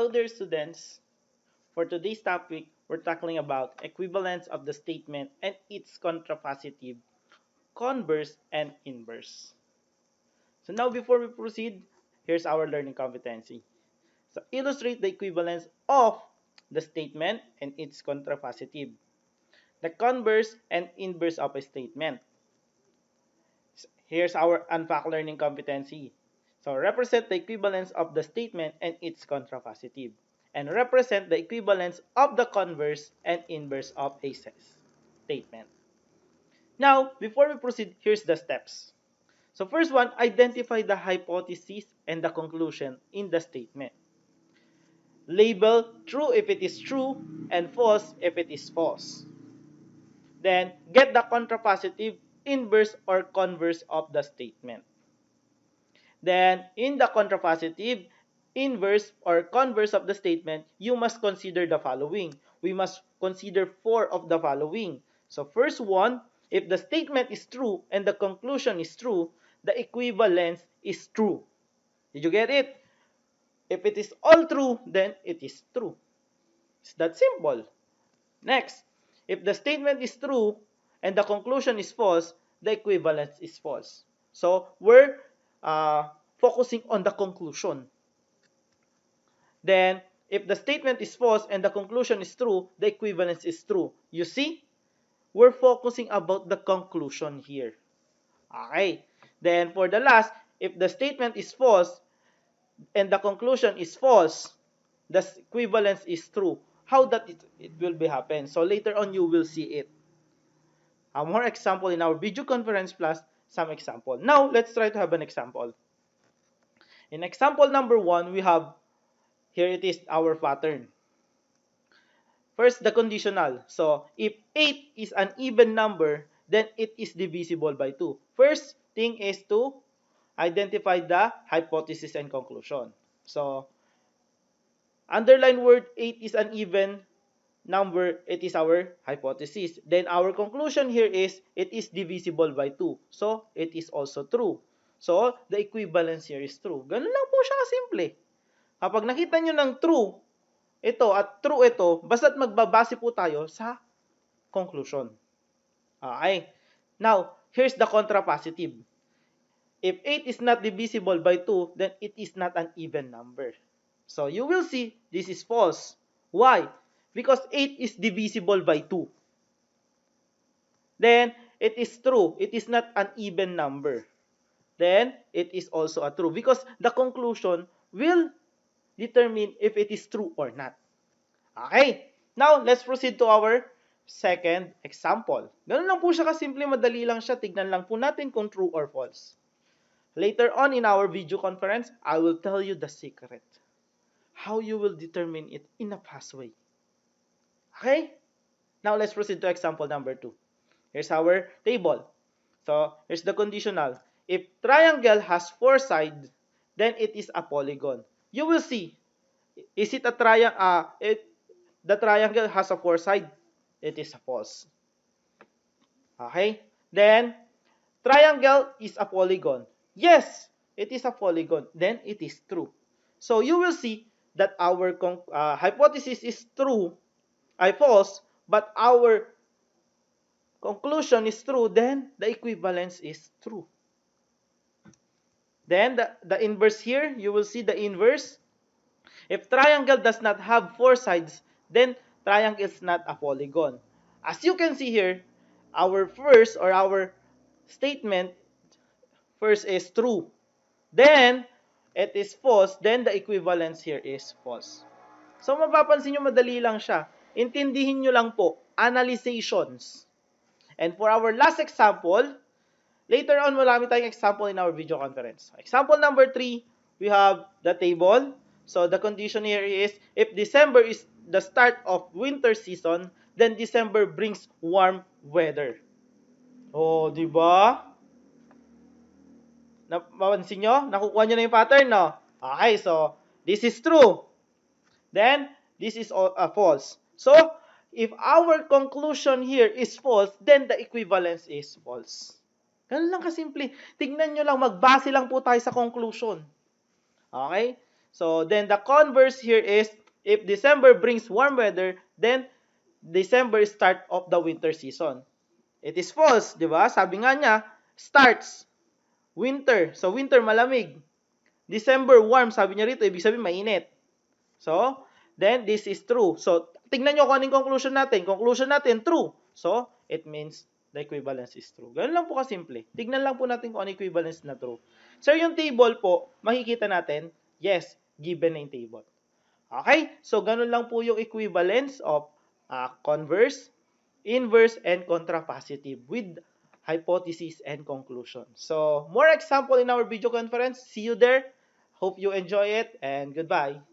Hello there, students. For today's topic, we're tackling about equivalence of the statement and its contrapositive, converse, and inverse. So now before we proceed, here's our learning competency. So illustrate the equivalence of the statement and its contrapositive, the converse and inverse of a statement. Here's our unpack learning competency. So represent the equivalence of the statement and its contrapositive. And represent the equivalence of the converse and inverse of a statement. Now, before we proceed, here's the steps. So first one, identify the hypothesis and the conclusion in the statement. Label true if it is true and false if it is false. Then, get the contrapositive, inverse, or converse of the statement. Then, in the contrapositive, inverse, or converse of the statement, you must consider the following. We must consider four of the following. So, first one, if the statement is true and the conclusion is true, the equivalence is true. Did you get it? If it is all true, then it is true. It's that simple. Next, if the statement is true and the conclusion is false, the equivalence is false. So, we're focusing on the conclusion. Then, if the statement is false and the conclusion is true, the equivalence is true. You see? We're focusing about the conclusion here. Okay. Then, for the last, if the statement is false and the conclusion is false, the equivalence is true. How that it will be happen? So, later on, you will see it. More example in our video conference plus some example. Now, let's try to have an example. In example number 1, we have, here it is, our pattern. First, the conditional. So, if 8 is an even number, then it is divisible by 2. First thing is to identify the hypothesis and conclusion. So, underline word 8 is an even number, it is our hypothesis. Then our conclusion here is it is divisible by 2. So, it is also true. So, the equivalence here is true. Ganun lang po siya kasimple. Kapag nakita nyo ng true ito at true ito, basta't magbabase po tayo sa conclusion. Okay. Now, here's the contrapositive. If 8 is not divisible by 2, then it is not an even number. So, you will see this is false. Why? Because 8 is divisible by 2. Then, it is true. It is not an even number. Then, it is also a true. Because the conclusion will determine if it is true or not. Okay. Now, let's proceed to our second example. Ganun lang po siya kasimple, madali lang siya. Tignan lang po natin kung true or false. Later on in our video conference, I will tell you the secret. How you will determine it in a fast way. Okay? Now, let's proceed to example number 2. Here's our table. So, here's the conditional. If triangle has 4 sides, then it is a polygon. You will see, is it a triangle? The triangle has a 4 sides. It is false. Okay? Then, triangle is a polygon. Yes, it is a polygon. Then, it is true. So, you will see that our hypothesis is true, false, but our conclusion is true, then the equivalence is true. Then, the inverse here, you will see the inverse. If triangle does not have 4 sides, then triangle is not a polygon. As you can see here, our first or our statement first is true. Then, it is false. Then, the equivalence here is false. So, mapapansin nyo, madali lang siya. Intindihin nyo lang po, analyzations. And for our last example, later on, marami tayong example in our video conference. Example number 3, we have the table. So, the condition here is, if December is the start of winter season, then December brings warm weather. Oh, di ba? Napansin nyo? Nakukuha nyo na yung pattern, no? Okay, so, this is true. Then, this is false. So, if our conclusion here is false, then the equivalence is false. Ganun lang kasimple. Tignan nyo lang, magbase lang po tayo sa conclusion. Okay? So then the converse here is, if December brings warm weather, then December is start of the winter season. It is false, di ba? Sabi nga niya, starts, winter. So winter malamig. December warm, sabi niya rito, ibig sabihin mainit. So, then this is true. So, tingnan nyo kung anong conclusion natin. Conclusion natin, true. So, it means the equivalence is true. Ganun lang po kasimple. Tignan lang po natin kung ano equivalence na true. Sir, yung table po, makikita natin, yes, given na yung table. Okay? So, ganun lang po yung equivalence of converse, inverse, and contrapositive with hypothesis and conclusion. So, more example in our video conference. See you there. Hope you enjoy it, and goodbye.